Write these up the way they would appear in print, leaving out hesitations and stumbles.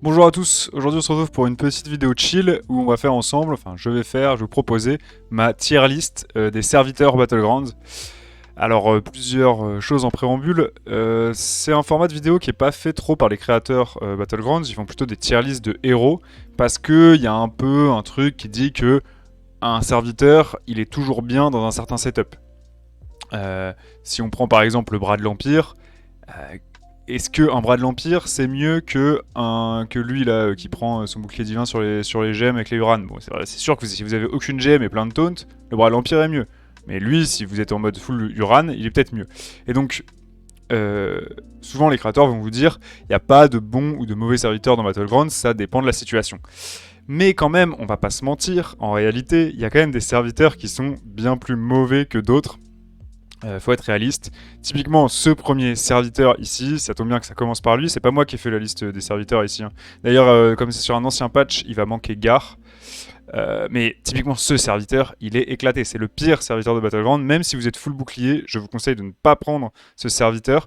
Bonjour à tous, aujourd'hui on se retrouve pour une petite vidéo chill où on va faire ensemble, enfin je vais vous proposer ma tier list des serviteurs Battlegrounds. Alors plusieurs choses en préambule, c'est un format de vidéo qui est pas fait trop par les créateurs Battlegrounds, ils font plutôt des tier lists de héros parce que il y a un peu un truc qui dit que un serviteur il est toujours bien dans un certain setup. Si on prend par exemple le bras de l'Empire, euh, est-ce qu'un bras de l'Empire c'est mieux que lui là qui prend son bouclier divin sur les gemmes avec les Uran? Bon, c'est sûr que si vous avez aucune gemme et plein de taunt, le bras de l'Empire est mieux. Mais lui, si vous êtes en mode full Uran, il est peut-être mieux. Et donc, euh, souvent les créateurs vont vous dire il n'y a pas de bon ou de mauvais serviteurs dans Battlegrounds, ça dépend de la situation. Mais quand même, on va pas se mentir, en réalité, il y a quand même des serviteurs qui sont bien plus mauvais que d'autres. Faut être réaliste. Typiquement, ce premier serviteur ici, ça tombe bien que ça commence par lui. C'est pas moi qui ai fait la liste des serviteurs ici, hein. D'ailleurs, comme c'est sur un ancien patch, il va manquer Gar. Mais typiquement, ce serviteur, il est éclaté. C'est le pire serviteur de Battleground. Même si vous êtes full bouclier, je vous conseille de ne pas prendre ce serviteur.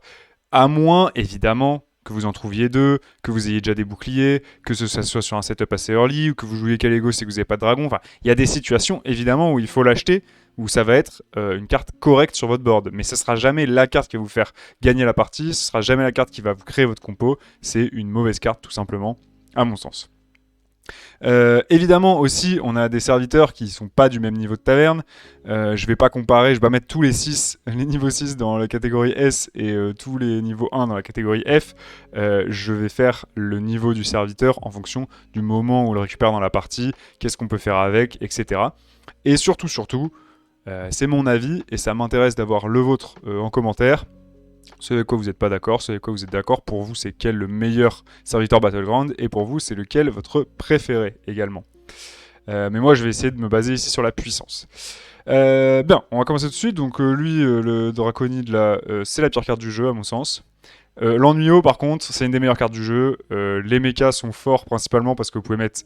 À moins, évidemment, que vous en trouviez deux, que vous ayez déjà des boucliers, que ce soit sur un setup assez early, ou que vous jouiez Kalego si vous n'avez pas de dragon. Enfin, il y a des situations, évidemment, où il faut l'acheter, où ça va être une carte correcte sur votre board. Mais ce sera jamais la carte qui va vous faire gagner la partie, ce sera jamais la carte qui va vous créer votre compo. C'est une mauvaise carte, tout simplement, à mon sens. Évidemment aussi, on a des serviteurs qui sont pas du même niveau de taverne. Je vais pas comparer, je vais pas mettre tous les 6, les niveaux 6 dans la catégorie S et tous les niveaux 1 dans la catégorie F. Je vais faire le niveau du serviteur en fonction du moment où on le récupère dans la partie, qu'est-ce qu'on peut faire avec, etc. Et surtout, c'est mon avis et ça m'intéresse d'avoir le vôtre en commentaire. Ce avec quoi vous n'êtes pas d'accord, ce avec quoi vous êtes d'accord, pour vous c'est quel le meilleur serviteur Battleground, et pour vous c'est lequel votre préféré également. Mais moi je vais essayer de me baser ici sur la puissance. Bien, on va commencer tout de suite. Donc lui, le Draconide là, c'est la pire carte du jeu à mon sens. L'Ennuyo par contre, c'est une des meilleures cartes du jeu. Les mechas sont forts principalement parce que vous pouvez mettre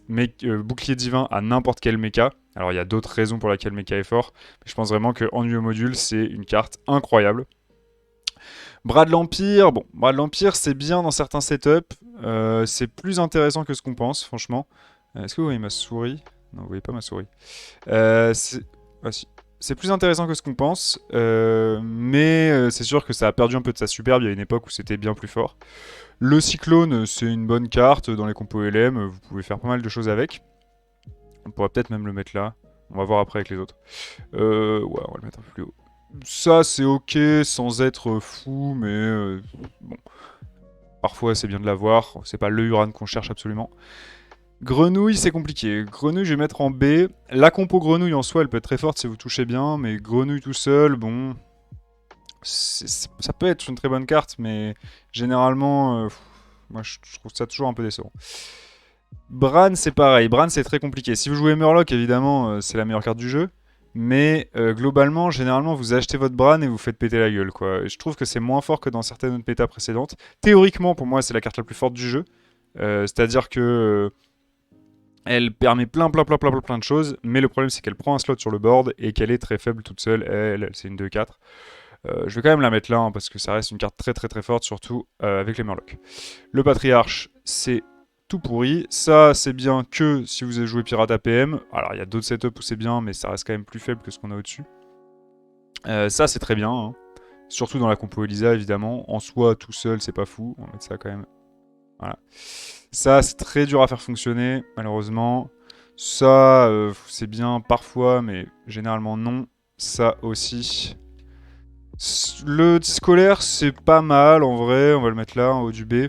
bouclier divin à n'importe quel mecha. Alors il y a d'autres raisons pour lesquelles le mecha est fort, mais je pense vraiment que Ennuyo Module c'est une carte incroyable. Bras de l'Empire, bon, Bras de l'Empire, c'est bien dans certains setups. C'est plus intéressant que ce qu'on pense, franchement. Est-ce que vous voyez ma souris? Non, vous voyez pas ma souris. C'est ah, si. C'est plus intéressant que ce qu'on pense, mais c'est sûr que ça a perdu un peu de sa superbe. Il y a une époque où c'était bien plus fort. Le Cyclone, c'est une bonne carte dans les compos LM. Vous pouvez faire pas mal de choses avec. On pourrait peut-être même le mettre là. On va voir après avec les autres. Ouais, on va le mettre un peu plus haut. Ça, c'est ok sans être fou, mais bon, parfois c'est bien de l'avoir. C'est pas le Uran qu'on cherche absolument. Grenouille, c'est compliqué. Grenouille, je vais mettre en B. La compo grenouille en soi, elle peut être très forte si vous touchez bien, mais grenouille tout seul, bon, ça peut être une très bonne carte, mais généralement, moi je trouve ça toujours un peu décevant. Bran, c'est pareil. Bran, c'est très compliqué. Si vous jouez Murloc, évidemment, c'est la meilleure carte du jeu. Mais globalement, généralement, vous achetez votre Bran et vous faites péter la gueule, quoi. Et je trouve que c'est moins fort que dans certaines autres méta précédentes. Théoriquement, pour moi, c'est la carte la plus forte du jeu. C'est-à-dire que elle permet plein de choses. Mais le problème, c'est qu'elle prend un slot sur le board et qu'elle est très faible toute seule. C'est une 2-4. Je vais quand même la mettre là, hein, parce que ça reste une carte très forte, surtout avec les Murlocs. Le Patriarche, c'est tout pourri. Ça, c'est bien que si vous avez joué Pirate APM. Alors, il y a d'autres setups où c'est bien, mais ça reste quand même plus faible que ce qu'on a au-dessus. Ça, c'est très bien, hein. Surtout dans la compo Elisa, évidemment. En soi, tout seul, c'est pas fou. On va mettre ça quand même. Voilà. Ça, c'est très dur à faire fonctionner, malheureusement. Ça, c'est bien parfois, mais généralement non. Ça aussi. Le scolaire, c'est pas mal en vrai. On va le mettre là, en haut du B.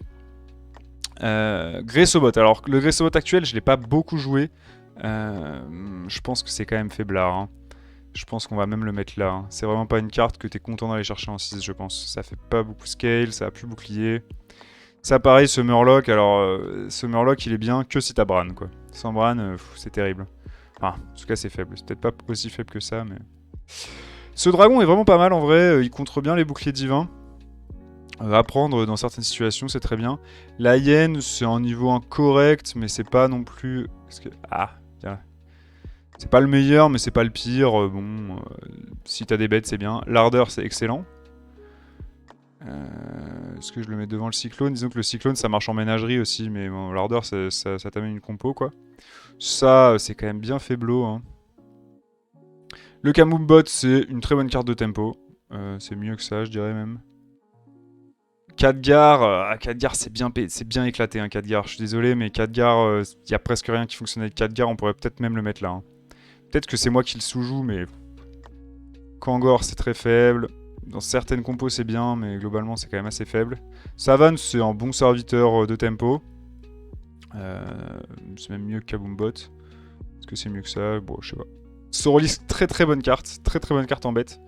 Gressobot. Alors, le Gressobot actuel, je l'ai pas beaucoup joué. Je pense que c'est quand même faiblard, hein. Je pense qu'on va même le mettre là, hein. C'est vraiment pas une carte que t'es content d'aller chercher en 6, je pense. Ça fait pas beaucoup scale, ça a plus bouclier. Ça, pareil, ce Murloc. Alors, ce Murloc, il est bien que si t'as Bran, quoi. Sans Bran, c'est terrible. Enfin, en tout cas, c'est faible. C'est peut-être pas aussi faible que ça, mais. Ce dragon est vraiment pas mal en vrai. Il contre bien les boucliers divins. À prendre dans certaines situations, c'est très bien. La hyène, c'est un niveau incorrect, mais c'est pas non plus. Ah, tiens. C'est pas le meilleur, mais c'est pas le pire. Bon, si t'as des bêtes, c'est bien. L'ardeur, c'est excellent. Est-ce que je le mets devant le cyclone? Disons que le cyclone ça marche en ménagerie aussi, mais bon, l'ardeur ça t'amène une compo quoi. Ça, c'est quand même bien faiblo. Hein. Le Kamumbot, c'est une très bonne carte de tempo. C'est mieux que ça, je dirais même. Khadgar, Khadgar c'est bien éclaté, hein, Khadgar. Je suis désolé, mais Khadgar, il y a presque rien qui fonctionne avec Khadgar. On pourrait peut-être même le mettre là. Hein. Peut-être que c'est moi qui le sous-joue, mais Kangor, c'est très faible. Dans certaines compos, c'est bien, mais globalement, c'est quand même assez faible. Savan, c'est un bon serviteur de tempo. C'est même mieux que Kabumbot. Est-ce que c'est mieux que ça? Bon, je sais pas. Sorolis, très très bonne carte. Très très bonne carte en bête.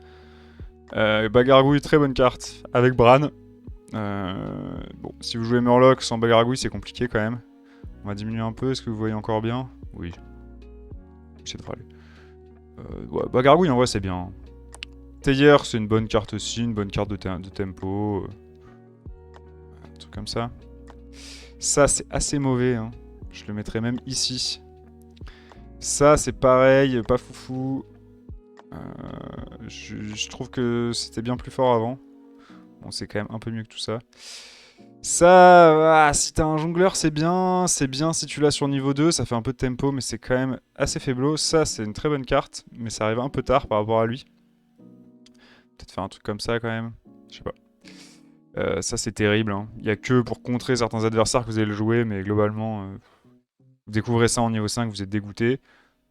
Bagargouille, très bonne carte. Avec Bran. Bon, si vous jouez Murloc sans Bagargouille, c'est compliqué quand même. On va diminuer un peu. Est-ce que vous voyez encore bien? Oui. J'essaie de faire ouais, Bagargouille, en vrai, c'est bien. Teyer, c'est une bonne carte aussi. Une bonne carte de tempo. Un truc comme ça. Ça, c'est assez mauvais. Hein. Je le mettrais même ici. Ça, c'est pareil, pas foufou. Je trouve que c'était bien plus fort avant. Bon, c'est quand même un peu mieux que tout ça. Ça, si t'as un jongleur, c'est bien. C'est bien si tu l'as sur niveau 2. Ça fait un peu de tempo, mais c'est quand même assez faiblo. Ça, c'est une très bonne carte, mais ça arrive un peu tard par rapport à lui. Peut-être faire un truc comme ça quand même. Je sais pas. Ça, c'est terrible. Hein. Il y a que pour contrer certains adversaires que vous allez le jouer, mais globalement, vous découvrez ça en niveau 5, vous êtes dégoûté.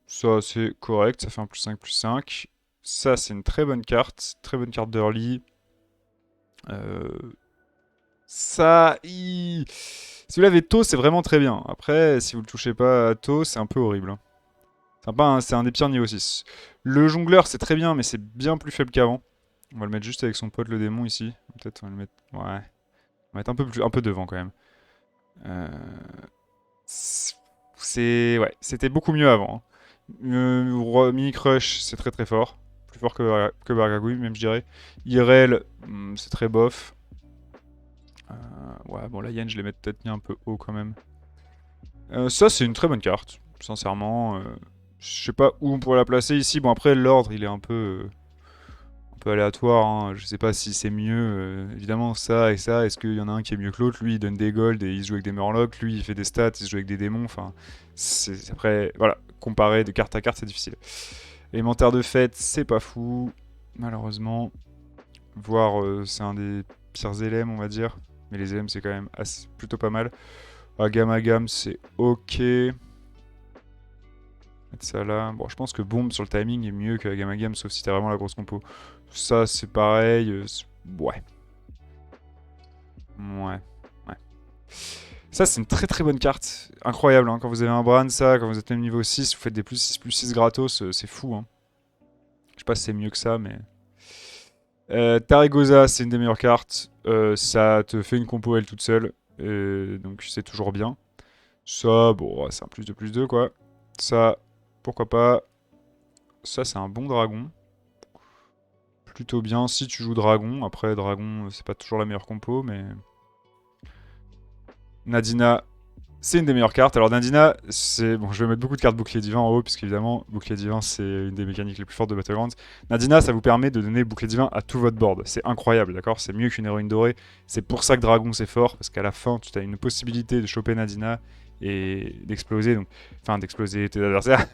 Ça, c'est correct. Ça fait un +5/+5. Ça, c'est une très bonne carte. Très bonne carte d'early. Ça, si vous l'avez tôt, c'est vraiment très bien. Après, si vous le touchez pas à tôt, c'est un peu horrible. Hein. C'est un des pires niveau 6. Le jongleur, c'est très bien, mais c'est bien plus faible qu'avant. On va le mettre juste avec son pote le démon ici. Peut-être on va le mettre. Ouais. On va mettre un peu devant quand même. Euh, Ouais, c'était beaucoup mieux avant. Hein. Mini Crush, c'est très très fort. Plus fort que Bargagouille, même je dirais. Irel, c'est très bof. Ouais, bon, la Yen, je l'ai peut-être mis un peu haut quand même. Ça, c'est une très bonne carte, sincèrement. Je sais pas où on pourrait la placer ici. Bon, après, l'ordre, il est un peu aléatoire. Hein. Je sais pas si c'est mieux. Évidemment, ça et ça. Est-ce qu'il y en a un qui est mieux que l'autre? Lui, il donne des golds et il se joue avec des Murlocs. Lui, il fait des stats, il se joue avec des démons. Enfin, après, voilà, comparer de carte à carte, c'est difficile. Élémentaire de fête, c'est pas fou, malheureusement. Voire, c'est un des pires élèves, on va dire. Mais les élèves, c'est quand même plutôt pas mal. Agam, c'est ok. Mettre ça là. Bon, je pense que Bombe sur le timing est mieux que Agam, sauf si t'as vraiment la grosse compo. Ça, c'est pareil. Ouais. Ouais. Ouais. Ça, c'est une très très bonne carte. Incroyable, hein. Quand vous avez un Bran, ça, quand vous êtes même niveau 6, vous faites des +6/+6 gratos, c'est fou. Hein. Je sais pas si c'est mieux que ça, mais. Tarigosa, c'est une des meilleures cartes. Ça te fait une compo elle toute seule. Donc c'est toujours bien. Ça, bon, c'est un +2/+2 quoi. Ça, pourquoi pas. Ça, c'est un bon dragon. Plutôt bien si tu joues dragon. Après, dragon, c'est pas toujours la meilleure compo, mais. Nadina, c'est une des meilleures cartes. Alors, Nadina, c'est. Bon, je vais mettre beaucoup de cartes bouclier divin en haut, puisqu'évidemment, bouclier divin, c'est une des mécaniques les plus fortes de Battlegrounds. Nadina, ça vous permet de donner bouclier divin à tout votre board. C'est incroyable, d'accord? C'est mieux qu'une héroïne dorée. C'est pour ça que dragon, c'est fort, parce qu'à la fin, tu as une possibilité de choper Nadina et d'exploser. Donc, enfin, d'exploser tes adversaires.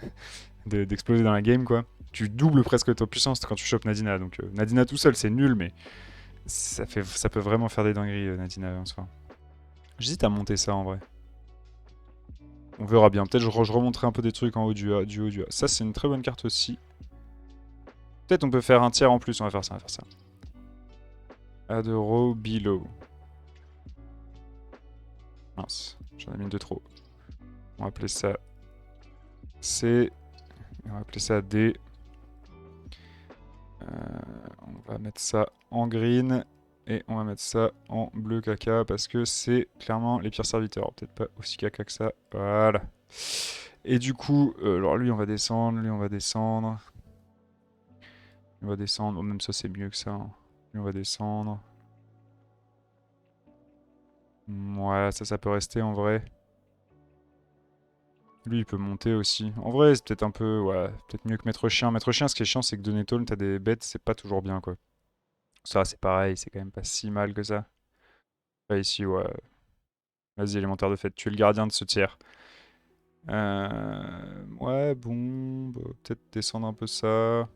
D'exploser dans la game, quoi. Tu doubles presque ta puissance quand tu chopes Nadina. Donc, Nadina tout seul, c'est nul, mais ça peut vraiment faire des dingueries, Nadina en soi. J'hésite à monter ça en vrai. On verra bien. Peut-être je remonterai un peu des trucs en haut du haut du A. Ça, c'est une très bonne carte aussi. Peut-être on peut faire un tiers en plus. On va faire ça, Add a row below. Mince, j'en ai mis une de trop. On va appeler ça C. Et on va appeler ça D. On va mettre ça en green. Et on va mettre ça en bleu caca parce que c'est clairement les pires serviteurs. Peut-être pas aussi caca que ça. Voilà. Et du coup, alors lui on va descendre, lui on va descendre. On va descendre, même ça c'est mieux que ça. Hein. Lui on va descendre. Ouais, ça peut rester en vrai. Lui il peut monter aussi. En vrai c'est peut-être un peu, ouais, peut-être mieux que Maître Chien. Maître Chien, ce qui est chiant c'est que donner taunt à des bêtes c'est pas toujours bien quoi. Ça, c'est pareil, c'est quand même pas si mal que ça. Là, ici, ouais. Vas-y, élémentaire de fait, tu es le gardien de ce tiers. Ouais, bon, bah, peut-être descendre un peu ça.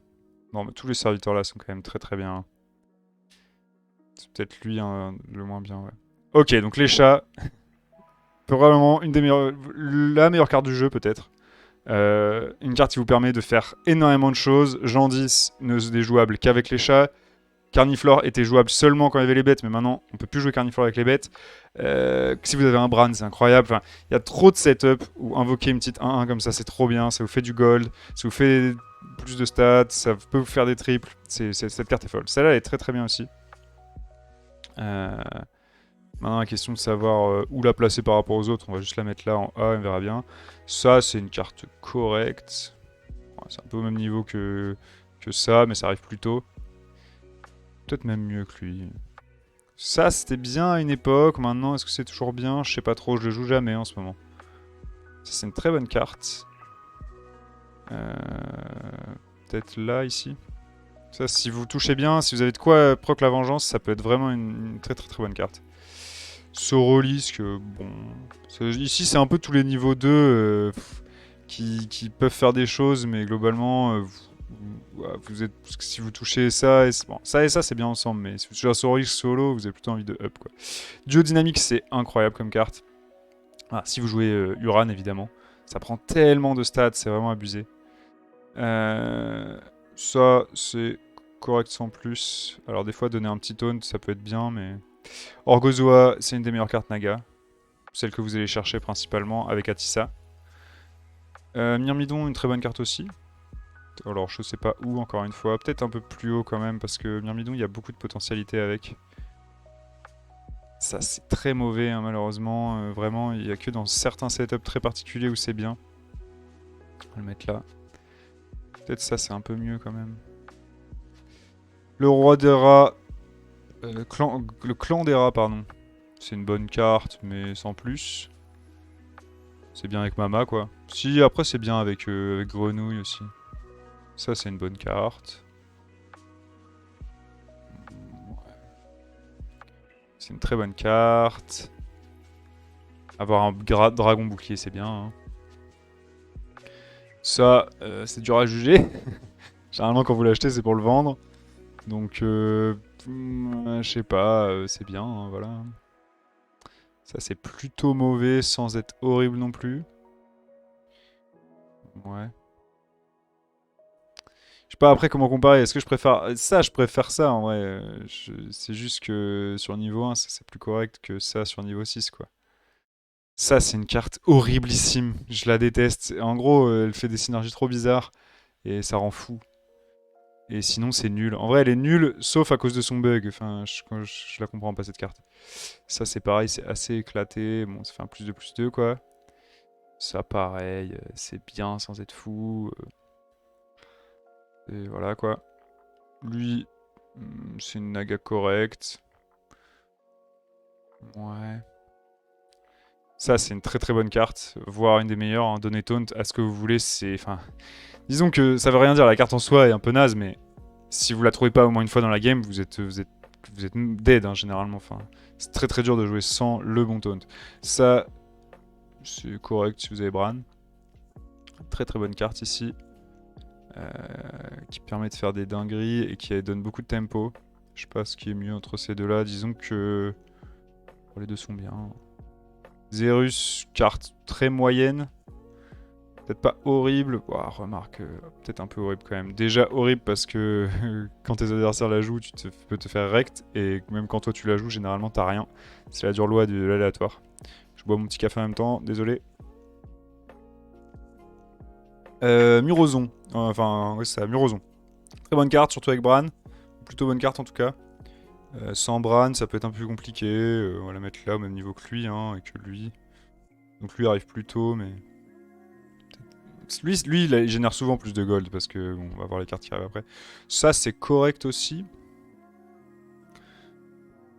Non, mais tous les serviteurs là sont quand même très très bien. C'est peut-être lui hein, le moins bien, ouais. Ok, donc les chats, probablement une des meilleures, la meilleure carte du jeu peut-être. Une carte qui vous permet de faire énormément de choses. Jean 10 ne se déjouable qu'avec les chats. Carniflore était jouable seulement quand il y avait les bêtes, mais maintenant on peut plus jouer Carniflore avec les bêtes. Si vous avez un Bran, c'est incroyable. Enfin, il y a trop de setup où invoquer une petite 1-1 comme ça, c'est trop bien. Ça vous fait du gold, ça vous fait plus de stats, ça peut vous faire des triples. Cette carte est folle. Celle-là elle est très très bien aussi. Euh, Maintenant, la question de savoir où la placer par rapport aux autres, on va juste la mettre là en A, on verra bien. Ça, c'est une carte correcte. Ouais, c'est un peu au même niveau que ça, mais ça arrive plus tôt. Peut-être même mieux que lui. Ça, c'était bien à une époque. Maintenant, est-ce que c'est toujours bien? Je sais pas trop, je le joue jamais en ce moment. Ça, c'est une très bonne carte. Peut-être là, ici. Ça, si vous touchez bien, si vous avez de quoi proc la vengeance, ça peut être vraiment une très très très bonne carte. Sorolisk, bon... Ici, c'est un peu tous les niveaux 2 qui peuvent faire des choses, mais globalement, vous êtes, si vous touchez ça, bon, ça et ça, c'est bien ensemble, mais si vous touchez un Sorolisk solo, vous avez plutôt envie de up, quoi. Duo dynamique, c'est incroyable comme carte. Ah, si vous jouez Uran, évidemment. Ça prend tellement de stats, c'est vraiment abusé. Ça, c'est correct sans plus. Alors, des fois, donner un petit taunt, ça peut être bien, mais... Orgozoa, c'est une des meilleures cartes Naga. Celle que vous allez chercher principalement avec Atissa. Myrmidon, une très bonne carte aussi. Alors, je sais pas où, encore une fois. Peut-être un peu plus haut quand même, parce que Myrmidon, il y a beaucoup de potentialité avec. Ça, c'est très mauvais, hein, malheureusement. Vraiment, il n'y a que dans certains setups très particuliers où c'est bien. On va le mettre là. Peut-être ça, c'est un peu mieux quand même. Le roi des rats. Le clan des rats, pardon. C'est une bonne carte, mais sans plus. C'est bien avec Mama, quoi. Si, après, c'est bien avec Grenouille aussi. Ça, c'est une bonne carte. C'est une très bonne carte. Avoir un dragon bouclier, c'est bien. Hein. Ça, c'est dur à juger. Généralement, quand vous l'achetez, c'est pour le vendre. Donc, je sais pas, c'est bien, hein, voilà. Ça, c'est plutôt mauvais sans être horrible non plus. Ouais. Je sais pas après comment comparer. Est-ce que je préfère ça? Je préfère ça en vrai. C'est juste que sur niveau 1, c'est plus correct que ça sur niveau 6, quoi. Ça, c'est une carte horriblissime. Je la déteste. En gros, elle fait des synergies trop bizarres et ça rend fou. Et sinon, c'est nul. En vrai, elle est nulle, sauf à cause de son bug. Enfin, je la comprends pas cette carte. Ça, c'est pareil, c'est assez éclaté. Bon, ça fait un plus de plus 2, quoi. Ça, pareil, c'est bien sans être fou. Et voilà, quoi. Lui, c'est une naga correcte. Ouais. Ça, c'est une très très bonne carte, voire une des meilleures. Hein. Donner taunt à ce que vous voulez, c'est... Enfin, disons que ça veut rien dire, la carte en soi est un peu naze, mais si vous la trouvez pas au moins une fois dans la game, vous êtes dead, hein, généralement. Enfin, c'est très très dur de jouer sans le bon taunt. Ça, c'est correct si vous avez Bran. Très très bonne carte ici. Qui permet de faire des dingueries et qui donne beaucoup de tempo. Je sais pas ce qui est mieux entre ces deux-là. Disons que... Oh, les deux sont bien. Zerus, carte très moyenne. Peut-être pas horrible. Ouah, remarque, peut-être un peu horrible quand même. Déjà horrible parce que quand tes adversaires la jouent, tu peux te faire rect. Et même quand toi tu la joues, généralement t'as rien. C'est la dure loi de l'aléatoire. Je bois mon petit café en même temps, désolé. Murozon. Enfin, ouais, c'est ça, Murozon. Très bonne carte, surtout avec Bran. Plutôt bonne carte en tout cas. Sans Bran, ça peut être un peu plus compliqué. On va la mettre là au même niveau que lui, hein, et que lui. Donc lui arrive plus tôt, mais... Lui, il génère souvent plus de gold, parce que bon, on va voir les cartes qui arrivent après. Ça, c'est correct aussi.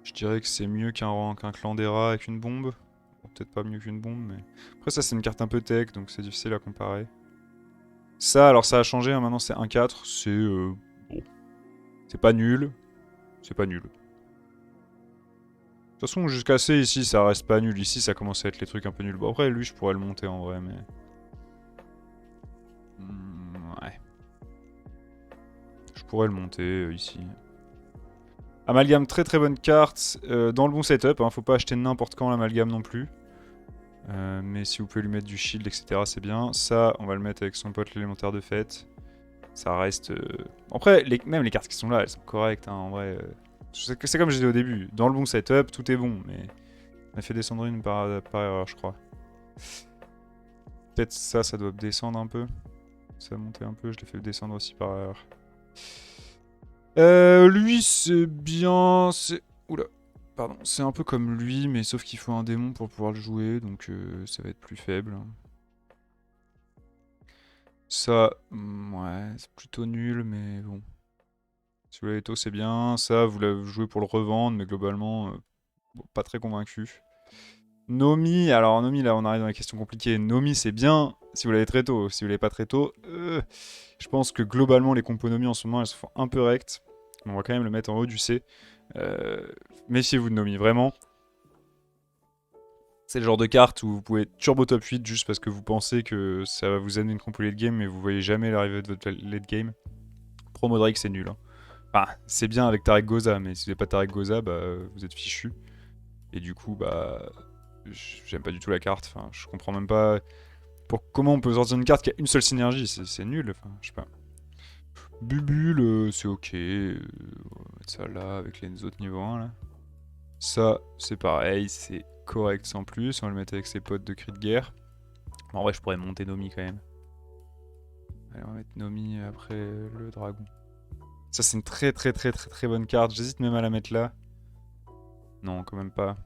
Je dirais que c'est mieux qu'un clan des rats avec une bombe. Bon, peut-être pas mieux qu'une bombe, mais... Après, ça, c'est une carte un peu tech, donc c'est difficile à comparer. Ça, alors ça a changé, hein, maintenant c'est 1-4. C'est... bon. C'est pas nul. C'est pas nul. De toute façon, jusqu'à C, ici, ça reste pas nul. Ici, ça commence à être les trucs un peu nuls. Bon, après, lui, je pourrais le monter en vrai, mais... ouais. Je pourrais le monter ici. Amalgame, très très bonne carte. Dans le bon setup, hein, faut pas acheter n'importe quand l'amalgame non plus. Mais si vous pouvez lui mettre du shield, etc., c'est bien. Ça, on va le mettre avec son pote l'élémentaire de fête. Ça reste... Après, même les cartes qui sont là, elles sont correctes, hein, en vrai. C'est comme je disais au début, dans le bon setup, tout est bon, mais... On a fait descendre une par erreur, je crois. Peut-être ça doit descendre un peu. Ça a monté un peu, je l'ai fait descendre aussi par erreur. Lui, c'est bien... Oula, pardon. C'est un peu comme lui, mais sauf qu'il faut un démon pour pouvoir le jouer, donc ça va être plus faible. Ça, ouais, c'est plutôt nul, mais bon. Si vous l'avez tôt, c'est bien. Ça, vous l'avez joué pour le revendre, mais globalement, bon, pas très convaincu. Nomi, alors Nomi, là, on arrive dans les questions compliquées. Nomi, c'est bien si vous l'avez très tôt. Si vous l'avez pas très tôt, je pense que globalement, les compos Nomi en ce moment, elles se font un peu rectes. On va quand même le mettre en haut du C. Méfiez-vous de Nomi, vraiment. C'est le genre de carte où vous pouvez turbo top 8 juste parce que vous pensez que ça va vous amener une compo late game, mais vous voyez jamais l'arrivée de votre late game. Promo Drake, c'est nul. Hein. Enfin, c'est bien avec Tarek Goza, mais si vous n'avez pas Tarek Goza, bah, vous êtes fichu. Et du coup, bah, j'aime pas du tout la carte. Enfin, je comprends même pas comment on peut sortir une carte qui a une seule synergie. C'est nul. Enfin, je sais pas. Bubule, c'est ok. On va mettre ça là avec les autres niveaux 1 là. Ça, c'est pareil, c'est correct sans plus. On va le mettre avec ses potes de cri de guerre. En vrai, je pourrais monter Nomi quand même. Allez, on va mettre Nomi après le dragon. Ça, c'est une très bonne carte. J'hésite même à la mettre là. Non, quand même pas. De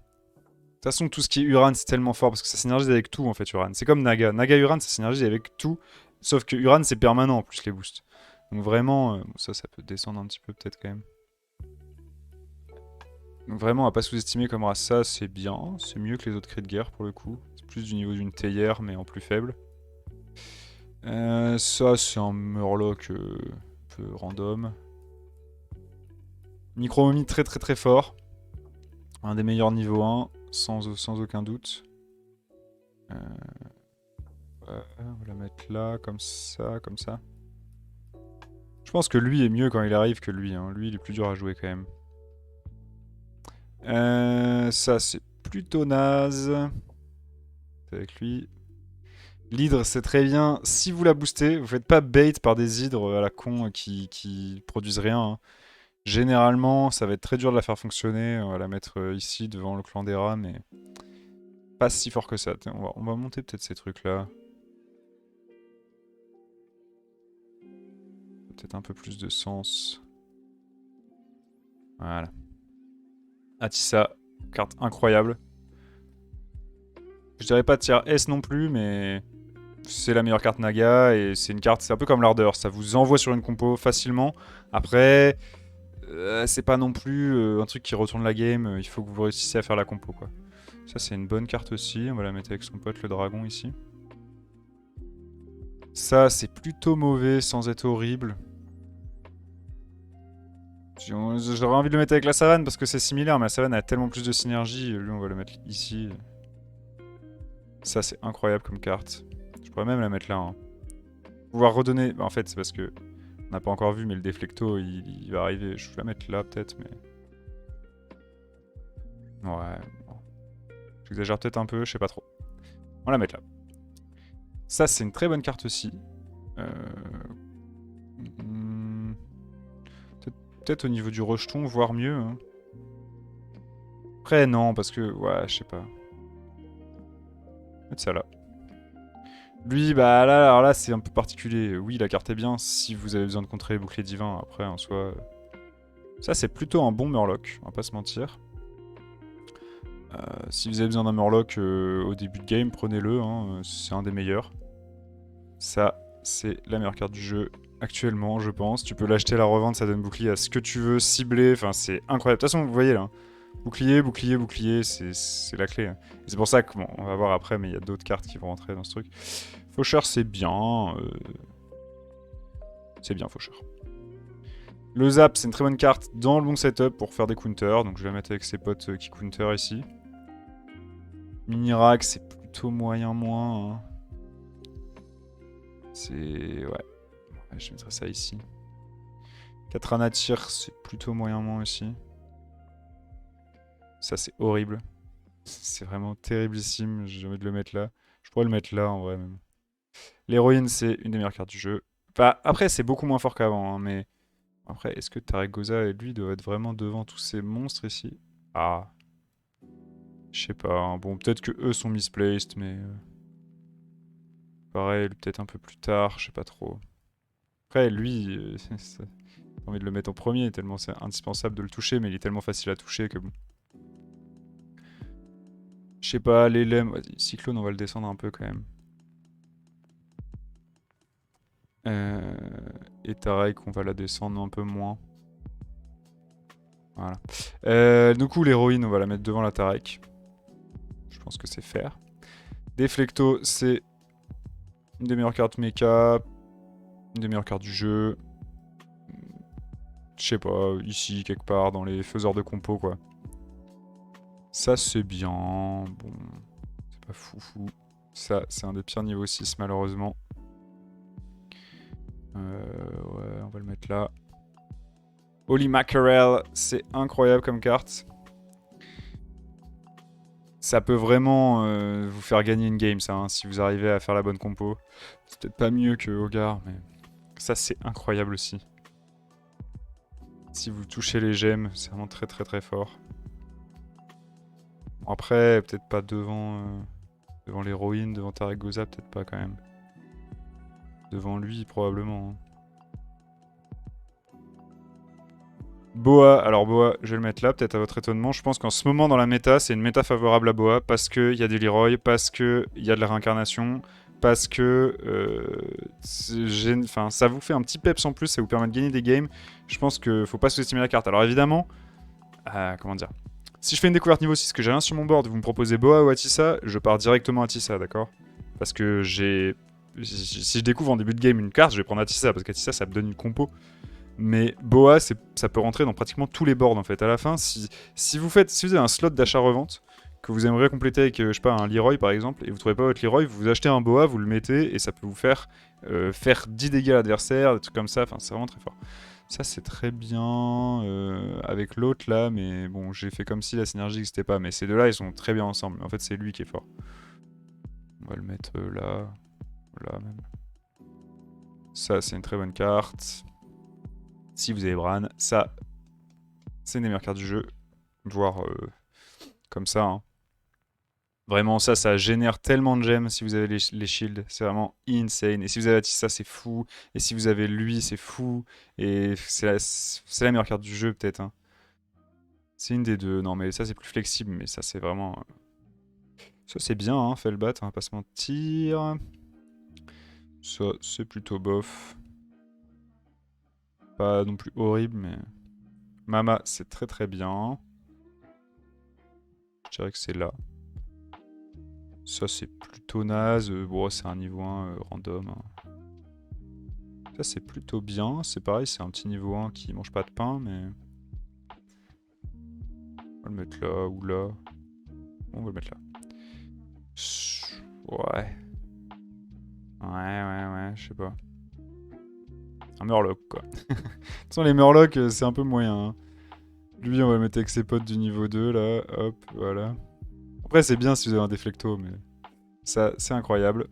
toute façon, tout ce qui est Uran, c'est tellement fort parce que ça synergise avec tout en fait, Uran. C'est comme Naga. Naga Uran, ça synergise avec tout. Sauf que Uran, c'est permanent en plus les boosts. Donc vraiment, ça peut descendre un petit peu peut-être quand même. Donc vraiment, à pas sous-estimer comme race, ça c'est bien. C'est mieux que les autres cris de guerre pour le coup. C'est plus du niveau d'une théière, mais en plus faible. Ça, c'est un Murloc un peu random. Micro-Momie très fort. Un des meilleurs niveau 1, sans aucun doute. On va la mettre là, comme ça, comme ça. Je pense que lui est mieux quand il arrive que lui. Hein. Lui, il est plus dur à jouer quand même. Ça, c'est plutôt naze. Avec lui. L'hydre, c'est très bien. Si vous la boostez, vous faites pas bait par des hydres à la con qui produisent rien. Hein. Généralement, ça va être très dur de la faire fonctionner. On va la mettre ici, devant le clan des rats, mais... Pas si fort que ça. On va monter peut-être ces trucs-là. Peut-être un peu plus de sens. Voilà. Atissa, carte incroyable. Je dirais pas tier S non plus, mais c'est la meilleure carte Naga et c'est une carte, c'est un peu comme l'ardeur, ça vous envoie sur une compo facilement. Après, c'est pas non plus un truc qui retourne la game, il faut que vous réussissiez à faire la compo quoi. Ça c'est une bonne carte aussi, on va la mettre avec son pote le dragon ici. Ça c'est plutôt mauvais sans être horrible. J'aurais envie de le mettre avec la savane parce que c'est similaire, mais la savane a tellement plus de synergie. Lui, on va le mettre ici. Ça, c'est incroyable comme carte. Je pourrais même la mettre là. Hein. Pouvoir redonner... En fait, c'est parce que... On n'a pas encore vu, mais le déflecto, il va arriver. Je vais la mettre là, peut-être, mais... Ouais, bon. J'exagère peut-être un peu, je sais pas trop. On va la mettre là. Ça, c'est une très bonne carte aussi. Peut-être au niveau du rejeton, voire mieux. Hein. Après, non, parce que... Ouais, je sais pas. Mettre ça là. Lui, bah là, alors là, c'est un peu particulier. Oui, la carte est bien si vous avez besoin de contrer les boucliers divins. Après, en soi... Ça, c'est plutôt un bon Murloc, on va pas se mentir. Si vous avez besoin d'un Murloc au début de game, prenez-le, hein, c'est un des meilleurs. Ça, c'est la meilleure carte du jeu actuellement, je pense. Tu peux l'acheter à la revente, ça donne bouclier à ce que tu veux, ciblé, enfin c'est incroyable. De toute façon, vous voyez là, hein. Bouclier, c'est la clé. Hein. C'est pour ça que, bon, on va voir après, mais il y a d'autres cartes qui vont rentrer dans ce truc. Faucheur, c'est bien. C'est bien, Faucheur. Le Zap, c'est une très bonne carte dans le bon setup pour faire des counters. Donc je vais la mettre avec ses potes qui counter ici. Mini-Rack, c'est plutôt moyen moins. Hein. C'est... Ouais. Je mettrai ça ici. Katrana Tir, c'est plutôt moyen moins aussi. Ça, c'est horrible. C'est vraiment terriblissime. J'ai envie de le mettre là. Je pourrais le mettre là, en vrai, même. L'héroïne, c'est une des meilleures cartes du jeu. Enfin, après, c'est beaucoup moins fort qu'avant, hein, mais... Après, est-ce que Taregosa et lui doivent être vraiment devant tous ces monstres ici? Ah. Je sais pas. Hein. Bon, peut-être que eux sont misplaced, mais... Pareil, peut-être un peu plus tard, je sais pas trop. Après, lui, j'ai envie de le mettre en premier, tellement c'est indispensable de le toucher, mais il est tellement facile à toucher que bon. Je sais pas, les LM, vas-y, Cyclone, on va le descendre un peu quand même. Et Tarek, on va la descendre un peu moins. Voilà. Du coup, l'héroïne, on va la mettre devant la Tarek. Je pense que c'est fair. Deflecto, c'est une des meilleures cartes mecha, une des meilleures cartes du jeu. Je sais pas, ici, quelque part, dans les faiseurs de compos, quoi. Ça, c'est bien. Bon, c'est pas foufou. Ça, c'est un des pires niveaux 6, malheureusement. Ouais, on va le mettre là. Holy Mackerel, c'est incroyable comme carte. Ça peut vraiment vous faire gagner une game, ça, hein, si vous arrivez à faire la bonne compo. C'est peut-être pas mieux que Hogar, mais ça, c'est incroyable aussi. Si vous touchez les gemmes, c'est vraiment très très très fort. Bon, après, peut-être pas devant, devant l'héroïne, devant Taregosa, peut-être pas quand même. Devant lui, probablement. Hein. Boa, alors Boa, je vais le mettre là, peut-être à votre étonnement. Je pense qu'en ce moment dans la méta, c'est une méta favorable à Boa parce qu'il y a des Leroy, parce qu'il y a de la réincarnation, parce que enfin, ça vous fait un petit peps en plus, ça vous permet de gagner des games. Je pense qu'il faut pas sous-estimer la carte. Alors évidemment, comment dire, si je fais une découverte niveau 6, que j'ai rien sur mon board, vous me proposez Boa ou Atissa, je pars directement à Atissa, d'accord? Parce que j'ai... Si je découvre en début de game une carte, je vais prendre Atissa, parce qu'Atissa, ça me donne une compo. Mais Boa, ça peut rentrer dans pratiquement tous les boards en fait. À la fin, si vous avez un slot d'achat-revente que vous aimeriez compléter avec, je sais pas, un Leroy par exemple, et vous trouvez pas votre Leroy, vous achetez un Boa, vous le mettez, et ça peut vous faire faire 10 dégâts à l'adversaire, des trucs comme ça. Enfin, c'est vraiment très fort. Ça, c'est très bien avec l'autre là, mais bon, j'ai fait comme si la synergie n'existait pas. Mais ces deux-là, ils sont très bien ensemble. En fait, c'est lui qui est fort. On va le mettre là, là même. Ça, c'est une très bonne carte. Si vous avez Bran, ça, c'est une des meilleures cartes du jeu. Voire comme ça. Hein. Vraiment, ça génère tellement de gemmes si vous avez les shields. C'est vraiment insane. Et si vous avez Atissa, c'est fou. Et si vous avez lui, c'est fou. Et c'est la meilleure carte du jeu, peut-être. Hein. C'est une des deux. Non, mais ça, c'est plus flexible. Mais ça, c'est vraiment... Ça, c'est bien, hein, Felbat, on va pas se mentir. Ça, c'est plutôt bof. Pas non plus horrible, mais... Mama, c'est très très bien. Je dirais que c'est là. Ça, c'est plutôt naze. Bon, c'est un niveau 1 random. Hein. Ça, c'est plutôt bien. C'est pareil, c'est un petit niveau 1 qui mange pas de pain, mais... On va le mettre là ou là. On va le mettre là. Ouais. Ouais, je sais pas. Un Murloc, quoi. De toute façon, les Murlocs, c'est un peu moyen. Hein. Lui, on va le mettre avec ses potes du niveau 2, là. Hop, voilà. Après, c'est bien si vous avez un Deflecto, mais... Ça, c'est incroyable.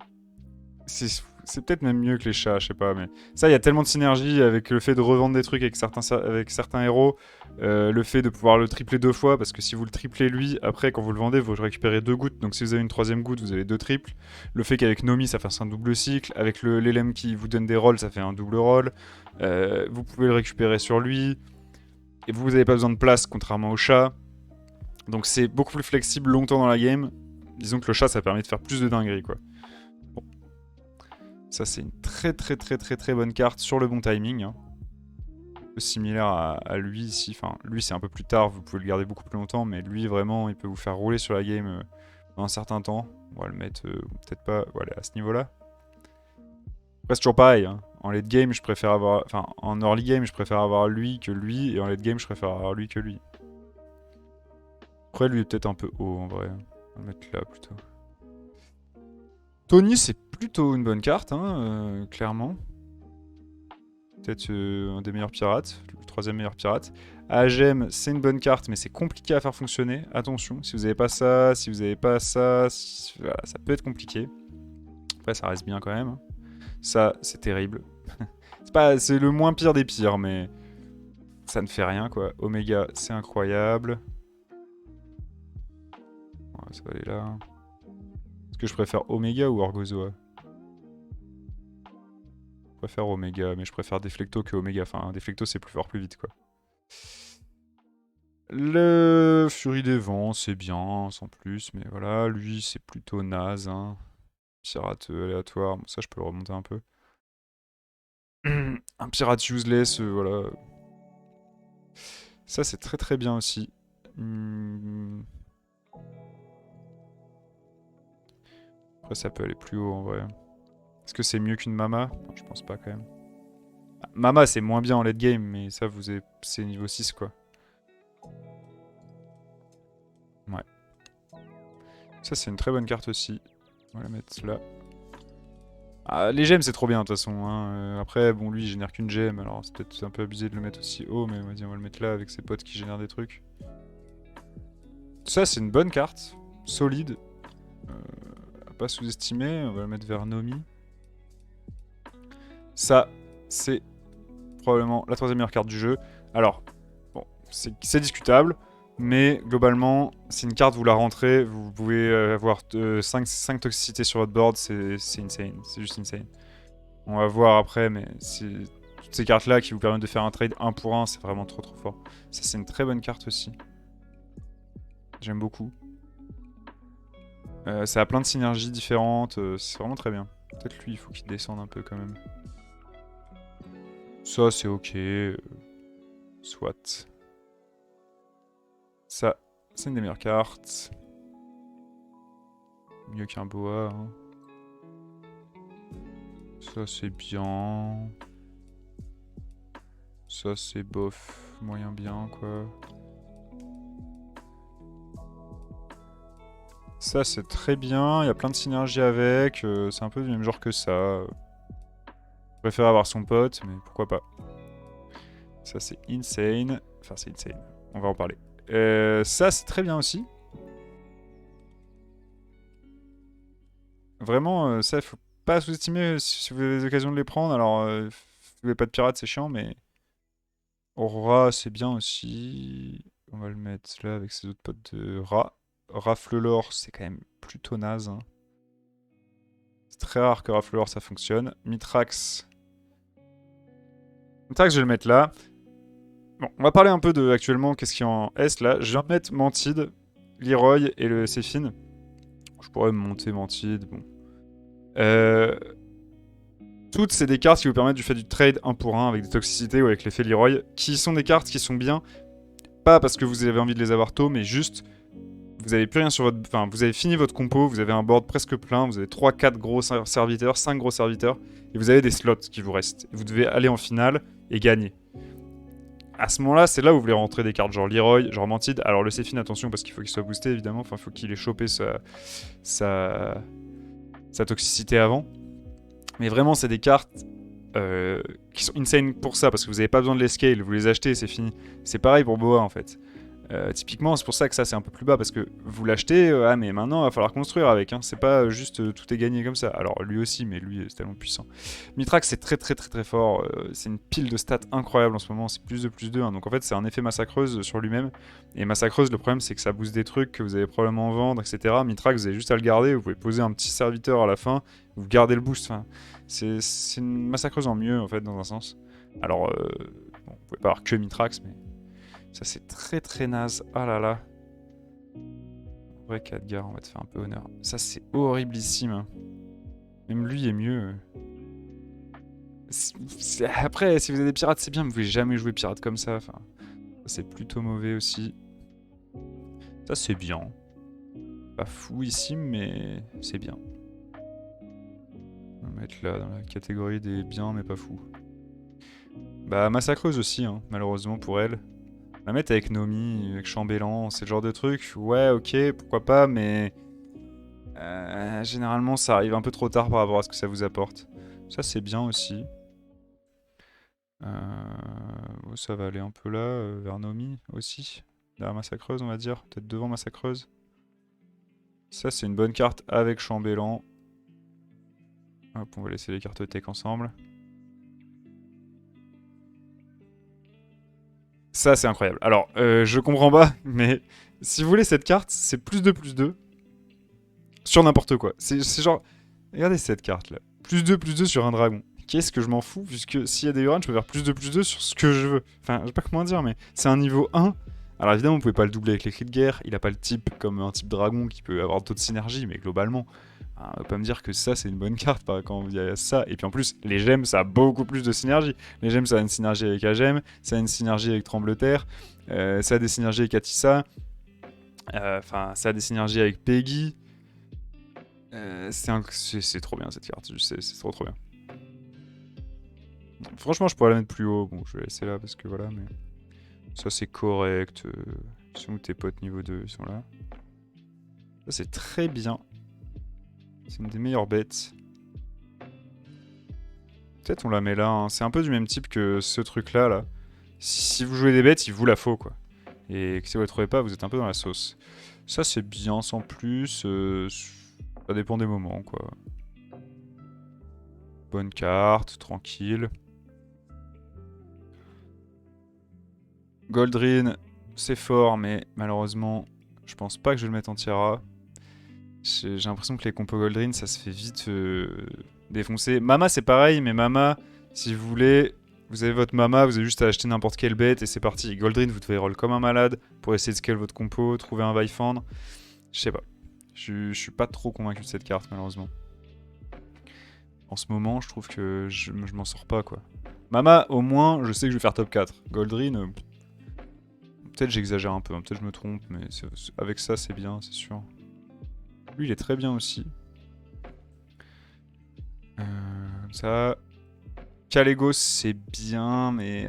C'est peut-être même mieux que les chats, je sais pas, mais... Ça, il y a tellement de synergie avec le fait de revendre des trucs avec certains héros, le fait de pouvoir le tripler 2 fois, parce que si vous le triplez lui, après, quand vous le vendez, vous récupérez 2 gouttes, donc si vous avez une 3ème goutte, vous avez 2 triples. Le fait qu'avec Nomi, ça fasse un double cycle, avec l'élème qui vous donne des rolls, ça fait un double roll. Vous pouvez le récupérer sur lui, et vous n'avez pas besoin de place, contrairement au chat. Donc c'est beaucoup plus flexible longtemps dans la game. Disons que le chat, ça permet de faire plus de dingueries, quoi. Bon. Ça, c'est une très bonne carte sur le bon timing. Hein. Un peu similaire à lui ici. Enfin, lui, c'est un peu plus tard, vous pouvez le garder beaucoup plus longtemps, mais lui, vraiment, il peut vous faire rouler sur la game pendant un certain temps. On va le mettre peut-être pas voilà, à ce niveau-là. Après, c'est toujours pareil. Hein. En late game, je préfère avoir... Enfin, en early game, je préfère avoir lui que lui, et en late game, je préfère avoir lui que lui. Après, lui est peut-être un peu haut, en vrai. On va le mettre là, plutôt. Tony, c'est plutôt une bonne carte, hein, clairement. Peut-être un des meilleurs pirates, le 3e meilleur pirate. Agem, c'est une bonne carte, mais c'est compliqué à faire fonctionner. Attention, si vous n'avez pas ça, si vous n'avez pas ça, voilà, ça peut être compliqué. Après, ça reste bien quand même. Ça, c'est terrible. C'est le moins pire des pires, mais ça ne fait rien, quoi. Omega, c'est incroyable. Ouais, ça va aller là. Est-ce que je préfère Omega ou Orgozoa? Je préfère Omega, mais je préfère Deflecto que Omega. Enfin, Deflecto, c'est plus fort, plus vite, quoi. Le Furie des Vents, c'est bien, sans plus, mais voilà, lui, c'est plutôt naze, hein. Pirate aléatoire, bon, ça, je peux le remonter un peu. Un pirate useless, voilà. Ça, c'est très très bien aussi. Après, ça peut aller plus haut, en vrai. Est-ce que c'est mieux qu'une Mama? Je pense pas, quand même. Mama, c'est moins bien en late game, mais ça, c'est niveau 6, quoi. Ouais. Ça, c'est une très bonne carte aussi. On va la mettre là. Ah, les gemmes, c'est trop bien, de toute façon. Hein. Après, bon, lui, il génère qu'une gemme, alors c'est peut-être un peu abusé de le mettre aussi haut, mais vas-y, on va le mettre là avec ses potes qui génèrent des trucs. Ça, c'est une bonne carte. Solide. À pas sous-estimer. On va le mettre vers Nomi. Ça, c'est probablement la 3e meilleure carte du jeu. Alors, bon, c'est discutable. Mais globalement, c'est une carte, vous la rentrez, vous pouvez avoir 5 toxicités sur votre board, c'est insane, c'est juste insane. On va voir après, mais toutes ces cartes-là qui vous permettent de faire un trade 1 pour 1, c'est vraiment trop trop fort. Ça, c'est une très bonne carte aussi. J'aime beaucoup. Ça a plein de synergies différentes, c'est vraiment très bien. Peut-être lui, il faut qu'il descende un peu quand même. Ça, c'est ok. Soit. Ça, c'est une des meilleures cartes. Mieux qu'un boa. Hein. Ça, c'est bien. Ça, c'est bof. Moyen bien, quoi. Ça, c'est très bien. Il y a plein de synergies avec. C'est un peu du même genre que ça. Je préfère avoir son pote, mais pourquoi pas. Ça, c'est insane. Enfin, c'est insane. On va en parler. Ça, c'est très bien aussi. Vraiment, ça, il faut pas sous-estimer si vous avez l'occasion de les prendre. Alors, si vous n'avez pas de pirate, c'est chiant, mais... Aurora, c'est bien aussi. On va le mettre là avec ses autres potes de rat. Raflelore, c'est quand même plutôt naze. Hein. C'est très rare que Raflelore, ça fonctionne. Mitrax. Mitrax, je vais le mettre là. Bon, on va parler un peu de actuellement qu'est-ce qu'il y a en S là. Je viens de mettre Mantide, Leroy et le Séphine. Je pourrais me monter Mantide, bon. Toutes, c'est des cartes qui vous permettent de faire du trade 1 pour 1 avec des toxicités ou avec l'effet Leroy, qui sont des cartes qui sont bien, pas parce que vous avez envie de les avoir tôt, mais juste, vous avez plus rien sur votre... Enfin, vous avez fini votre compo, vous avez un board presque plein, vous avez 3-4 gros serviteurs, 5 gros serviteurs, et vous avez des slots qui vous restent. Vous devez aller en finale et gagner. À ce moment-là, c'est là où vous voulez rentrer des cartes genre Leroy, genre Mantide. Alors le Séphine, attention, parce qu'il faut qu'il soit boosté, évidemment. Enfin, il faut qu'il ait chopé sa toxicité avant. Mais vraiment, c'est des cartes qui sont insane pour ça, parce que vous n'avez pas besoin de les scale, vous les achetez et c'est fini. C'est pareil pour Boa, en fait. Typiquement, c'est pour ça que ça, c'est un peu plus bas, parce que vous l'achetez, ah mais maintenant, il va falloir construire avec. Hein. C'est pas juste tout est gagné comme ça. Alors lui aussi, mais lui, c'est tellement puissant. Mitrax, c'est très très très très fort. C'est une pile de stats incroyable en ce moment. C'est plus de plus 2. Hein. Donc en fait, c'est un effet massacreuse sur lui-même. Et massacreuse, le problème, c'est que ça booste des trucs que vous allez probablement vendre, etc. Mitrax, vous avez juste à le garder. Vous pouvez poser un petit serviteur à la fin. Vous gardez le boost. Enfin, c'est une massacreuse en mieux, en fait, dans un sens. Alors, bon, vous pouvez pas avoir que Mitrax, mais... Ça, c'est très très naze. Ah là là. En vrai, Khadgar, on va te faire un peu honneur. Ça, c'est horriblissime. Hein. Même lui est mieux. Après, si vous avez des pirates, c'est bien, mais vous pouvez jamais jouer pirate comme ça. Enfin, c'est plutôt mauvais aussi. Ça, c'est bien. Pas fou ici, mais c'est bien. On va mettre là, dans la catégorie des biens mais pas fous. Bah massacreuse aussi, hein, malheureusement pour elle. La mettre avec Nomi, avec Chambellan, c'est le genre de truc, ouais ok, pourquoi pas, mais... généralement ça arrive un peu trop tard par rapport à ce que ça vous apporte. Ça c'est bien aussi. Ça va aller un peu là, vers Nomi aussi. Derrière Massacreuse on va dire, peut-être devant Massacreuse. Ça c'est une bonne carte avec Chambellan. Hop, on va laisser les cartes tech ensemble. Ça c'est incroyable. Alors, je comprends pas, mais si vous voulez cette carte, c'est plus 2 sur n'importe quoi. C'est genre... Regardez cette carte là. Plus 2 sur un dragon. Qu'est-ce que je m'en fous, puisque s'il y a des Uran, je peux faire plus 2 sur ce que je veux. Enfin, je sais pas comment dire, mais c'est un niveau 1. Alors évidemment, vous pouvez pas le doubler avec les cris de guerre. Il a pas le type comme un type dragon qui peut avoir d'autres synergies, mais globalement, on va pas me dire que ça c'est une bonne carte quand il y a ça. Et puis en plus, les gemmes ça a beaucoup plus de synergie. Les gemmes ça a une synergie avec Agem, ça a une synergie avec Trembleterre, ça a des synergies avec Atissa, enfin ça a des synergies avec Peggy. C'est trop bien cette carte, c'est trop bien. Franchement, je pourrais la mettre plus haut. Bon, je vais laisser là parce que voilà, mais ça c'est correct. Sont où tes potes niveau 2 ils sont là. Ça c'est très bien. C'est une des meilleures bêtes. Peut-être on la met là. Hein. C'est un peu du même type que ce truc-là. Là. Si vous jouez des bêtes, il vous la faut, quoi. Et que si vous la trouvez pas, vous êtes un peu dans la sauce. Ça, c'est bien, sans plus. Ça dépend des moments, quoi. Bonne carte, tranquille. Goldrin, c'est fort, mais malheureusement, je pense pas que je vais le mettre en Tiara. J'ai l'impression que les compos Goldrin, ça se fait vite défoncer. Mama, c'est pareil, mais Mama, si vous voulez, vous avez votre Mama, vous avez juste à acheter n'importe quelle bête et c'est parti. Goldrin, vous devez roll comme un malade pour essayer de scale votre compo, trouver un Vaifendre. Je sais pas. Je suis pas trop convaincu de cette carte, malheureusement. En ce moment, je trouve que je m'en sors pas, quoi. Mama, au moins, je sais que je vais faire top 4. Goldrin, peut-être j'exagère un peu, hein, peut-être je me trompe, mais avec ça, c'est bien, c'est sûr. Lui, il est très bien aussi. Comme ça. Calegos, c'est bien, mais...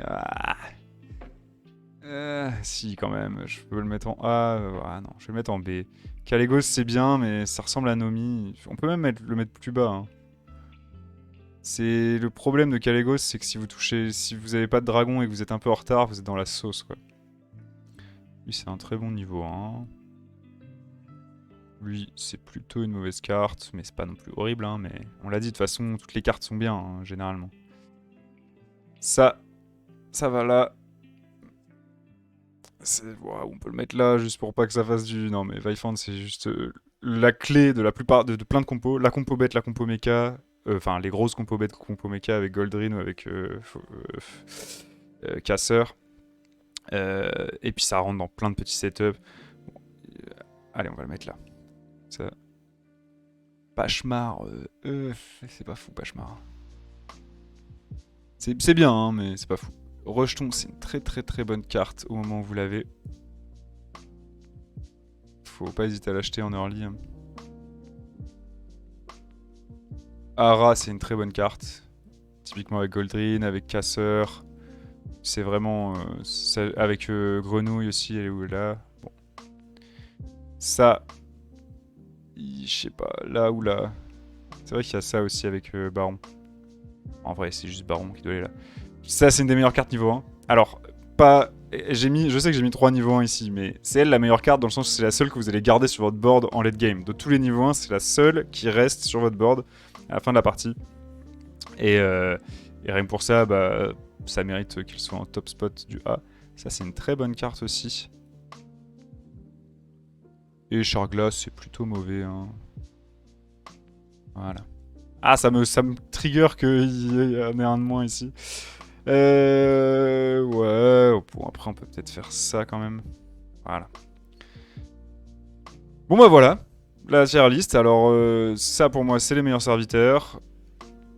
si, quand même. Je peux le mettre en A. Ah non, je vais le mettre en B. Calegos, c'est bien, mais ça ressemble à Nomi. On peut même le mettre plus bas. Hein. C'est le problème de Calegos, c'est que si vous touchez... Si vous avez pas de dragon et que vous êtes un peu en retard, vous êtes dans la sauce, quoi. Lui, c'est un très bon niveau 1. Lui, c'est plutôt une mauvaise carte, mais c'est pas non plus horrible, hein, mais on l'a dit, de toute façon, toutes les cartes sont bien, hein, généralement. Ça va là. Wow, on peut le mettre là, juste pour pas que ça fasse du... Non, mais Vaifand, c'est juste la clé de la plupart de plein de compos. La compo bête, la compo mecha, enfin, les grosses compos bêtes, compo mecha avec Goldrin ou avec Casseur. Et puis ça rentre dans plein de petits setups. Bon, allez, on va le mettre là. Ça... Pachemar, c'est pas fou, Pachemar. C'est bien, hein, mais c'est pas fou. Rejeton, c'est une très bonne carte au moment où vous l'avez. Faut pas hésiter à l'acheter en early. Hein. Ara, c'est une très bonne carte. Typiquement avec Goldrin, avec Casseur. C'est vraiment... avec Grenouille aussi, elle est où là. Bon. Ça... Je sais pas, là ou là. C'est vrai qu'il y a ça aussi avec Baron. En vrai, c'est juste Baron qui doit aller là. Ça, c'est une des meilleures cartes niveau 1. Alors, pas... je sais que j'ai mis 3 niveaux 1 ici, mais c'est elle la meilleure carte dans le sens où c'est la seule que vous allez garder sur votre board en late game. De tous les niveaux 1, c'est la seule qui reste sur votre board à la fin de la partie. Et rien que pour ça, bah, ça mérite qu'il soit en top spot du A. Ça, c'est une très bonne carte aussi. Et Charglass, c'est plutôt mauvais. Hein. Voilà. Ah, ça me trigger qu'il y en ait un de moins ici. Ouais. Bon, après, on peut peut-être faire ça quand même. Voilà. Bon, bah voilà. La tier list. Alors, ça pour moi, c'est les meilleurs serviteurs.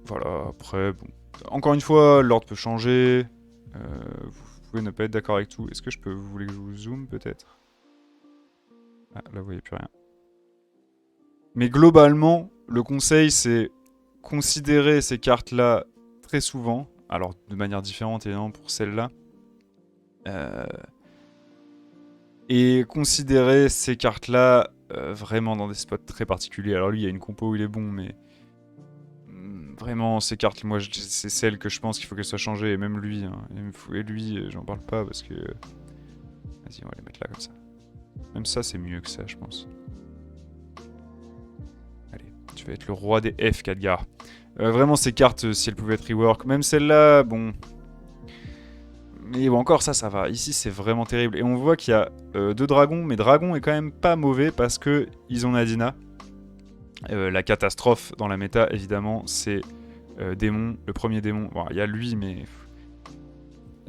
Voilà, après, bon. Encore une fois, l'ordre peut changer. Vous pouvez ne pas être d'accord avec tout. Est-ce que vous voulez que je vous zoome peut-être? Ah, là, vous voyez plus rien. Mais globalement, le conseil, c'est considérez ces cartes-là très souvent, alors de manière différente évidemment pour celle-là, et considérez ces cartes-là vraiment dans des spots très particuliers. Alors lui, il y a une compo où il est bon, mais vraiment, ces cartes, moi, c'est celle que je pense qu'il faut qu'elle soit changée, et même lui, hein. Et lui, j'en parle pas parce que... Vas-y, on va les mettre là comme ça. Même ça, c'est mieux que ça, je pense. Allez, tu vas être le roi des F, Khadgar. Vraiment, ces cartes, si elles pouvaient être rework, même celle-là, bon... Mais bon, encore ça va. Ici, c'est vraiment terrible. Et on voit qu'il y a 2 dragons, mais Dragon est quand même pas mauvais parce que ils ont Nadina. La catastrophe dans la méta, évidemment, c'est démon, le premier démon. Bon, il y a lui, mais...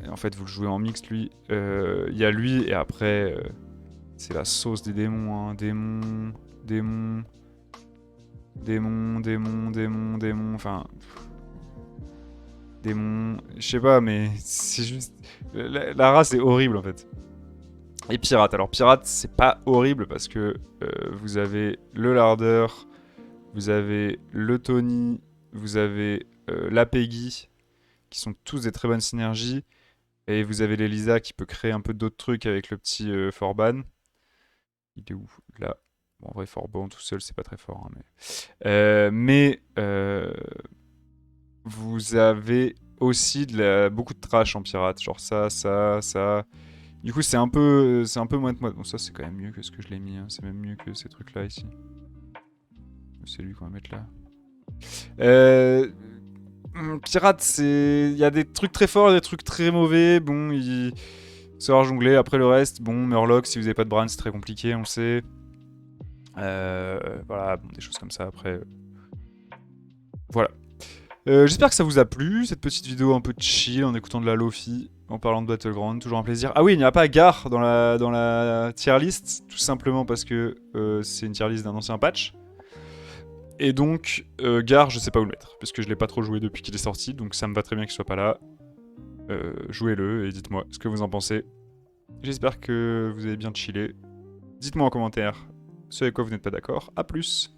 En fait, vous le jouez en mixte, lui. Il y a lui, et après... c'est la sauce des démons, hein. Démon... Enfin... Démon... Je sais pas, mais c'est juste... La race est horrible, en fait. Et pirate. Alors, pirate, c'est pas horrible parce que vous avez le lardeur, vous avez le Tony, vous avez la Peggy, qui sont tous des très bonnes synergies. Et vous avez l'Elisa qui peut créer un peu d'autres trucs avec le petit Forban. Il est où? Là. Bon, en vrai, Forban tout seul, c'est pas très fort. Hein, mais vous avez aussi beaucoup de trash en pirate. Genre ça, ça, ça. Du coup, c'est un peu moite-moite. Bon, ça, c'est quand même mieux que ce que je l'ai mis. Hein. C'est même mieux que ces trucs-là ici. C'est lui qu'on va mettre là. Pirate, c'est... Il y a des trucs très forts et des trucs très mauvais. Bon, il... savoir jongler. Après le reste, bon, Murloc, si vous n'avez pas de Bran, c'est très compliqué, on le sait. Voilà, bon, des choses comme ça après. Voilà. J'espère que ça vous a plu, cette petite vidéo un peu chill en écoutant de la Lofi, en parlant de Battleground, toujours un plaisir. Ah oui, il n'y a pas Gar dans la tier list, tout simplement parce que c'est une tier list d'un ancien patch. Et donc, Gar, je sais pas où le mettre, parce que je l'ai pas trop joué depuis qu'il est sorti, donc ça me va très bien qu'il soit pas là. Jouez-le et dites-moi ce que vous en pensez. J'espère que vous avez bien chillé. Dites-moi en commentaire ce avec quoi vous n'êtes pas d'accord. A plus!